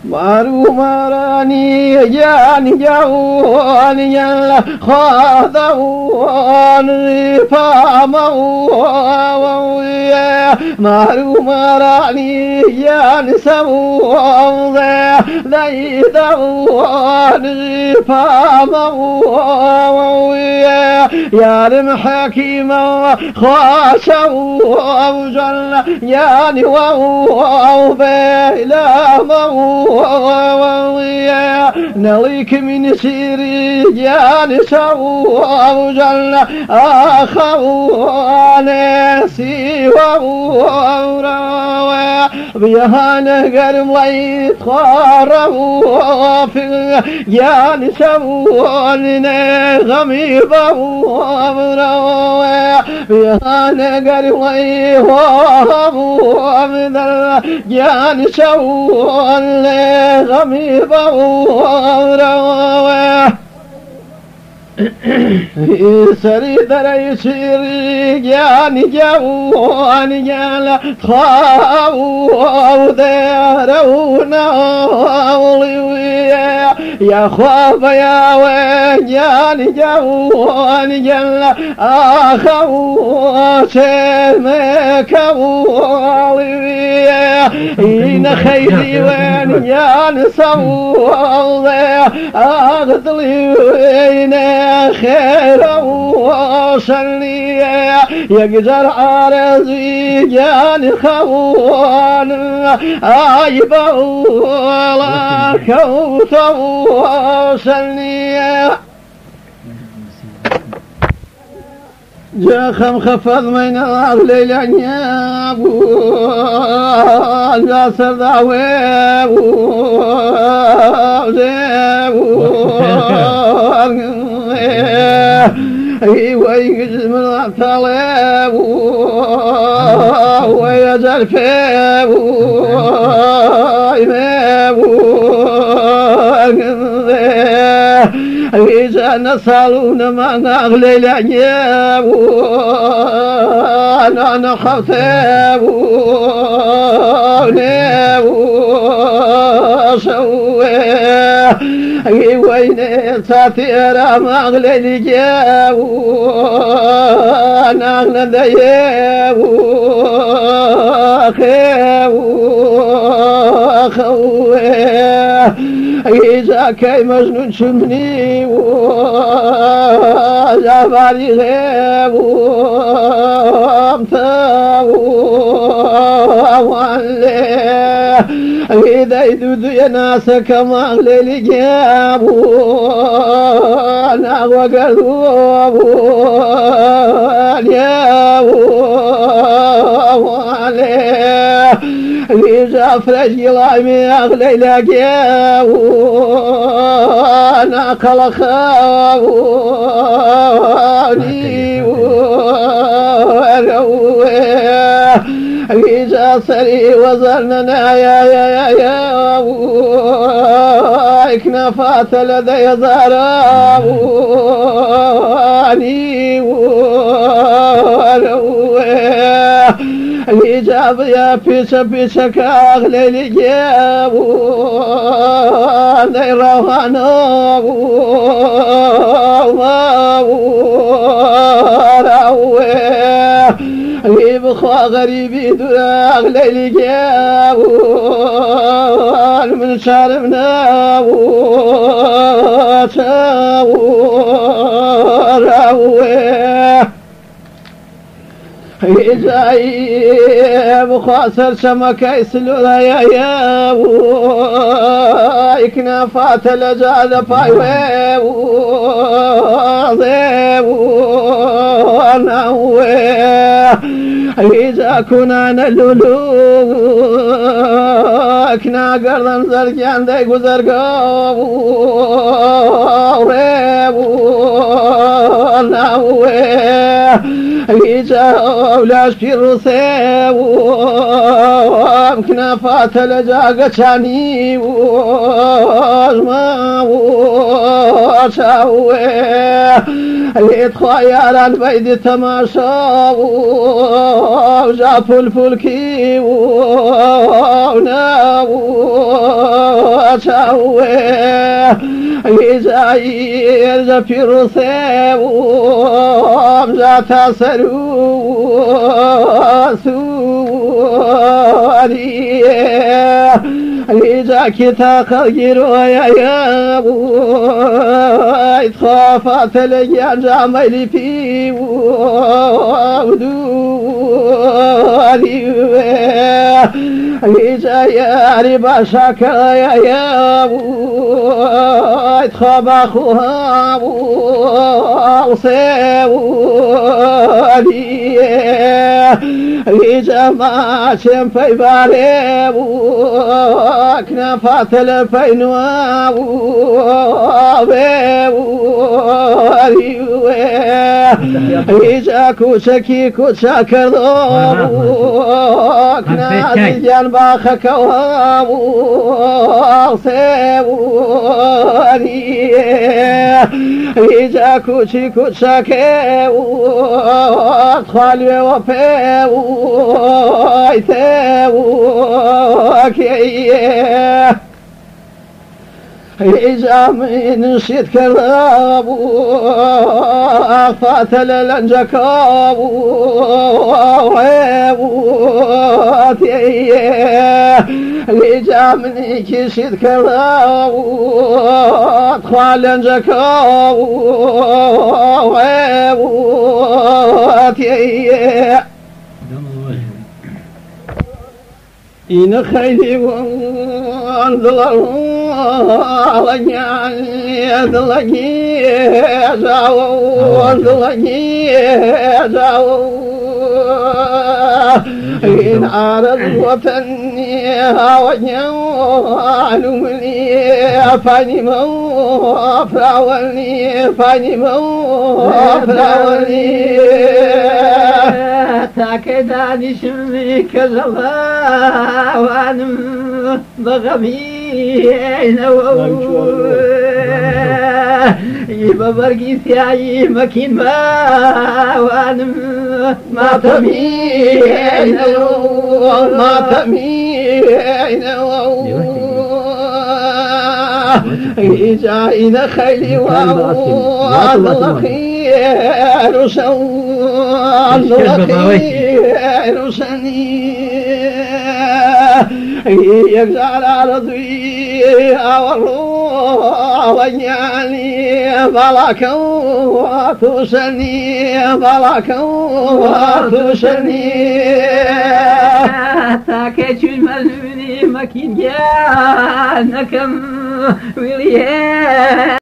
مارو ماراني جاني جواني يلا خاذواني فاموي مارو ماراني جاني سواني ذيدواني فاموي يا المحكيم خاشوا وجل ياني وو بلا نليك من سيري جاني سوا وجل أخواني سوا بيها نهجر ميت خاروا في جاني سوا غميبا بيها نهجر ميت جاني سوا غميبا سري دري سيري جاني جواني جالا خاو دارونا يا خواب يا وجاني جواني جالا أخو سمك إن خيري وين جاني صوضي أغضلي وين خير وصلي يقدر عارضي جاني خوان عيبا ولا كوت وصلي جا خفض من الأغلي لعنياب جاسر دعويب ويجزم الطلب ويزال فيه إذا نصلون ما أغلي العنياب أنا خطيب وين ساتير ما أغلي الجاب أنا نديب خويه إذا كي مجنون شمني وزفاري غيب ومتاوالي إذا يدود يناسك مغلي لجاب أنا وقلوب إذا فرج لايمي أغلي لقيا وأنا خلقاني إذا سري وزرنا يا كنفات لدي زراباني الإجاب يا بيش كاغلي الإجاب نيروهانا يبخوا غريبي دراغ ليلي جاوان من شاربنا إذا يبخوا سر سمك يسلونا يا إكنافات لجاد فايوه إذا كنا نلولو كنا قردن زرجان دي قزرقو إذا أولاش في الرسيو كنافات لجاقتاني وزما وشاوي يتخير البيد تماشا وجاب الفلكي ونا وشاوي يزاير زفير رثي ومزات سوالي يجاكي تاخير ويا يتخافت لجان جاملي في ودوري يجاير باشاك يا يتخاب أخوها وصيولي يجمع شنفي بالي وكنفات الفين يجا كوشكي كوشاكر ضوك نازي جنباخك وصيولي يجا كوشي كوشاكي وادخالي وفي ويتوكي إذا من شيت كذاب أخفات للنجكاب إذا من كشيت كذاب أدخل لنجكاب إن خيلي وانظلوا علي ذلقي ذلقي إن عرض وطني وجعلني فاني فراولني فاني فراولني تاكداني شمي كذبا وانم بغمين يببرقي ثياي مكين ما وانم ما تمين ما تمين إذا خيلي وعلقي خير سني يجعل رضي والله وجعلني بلكا وتسني بلكا وتسني تاكيت الملوني مكين جانكم ويليه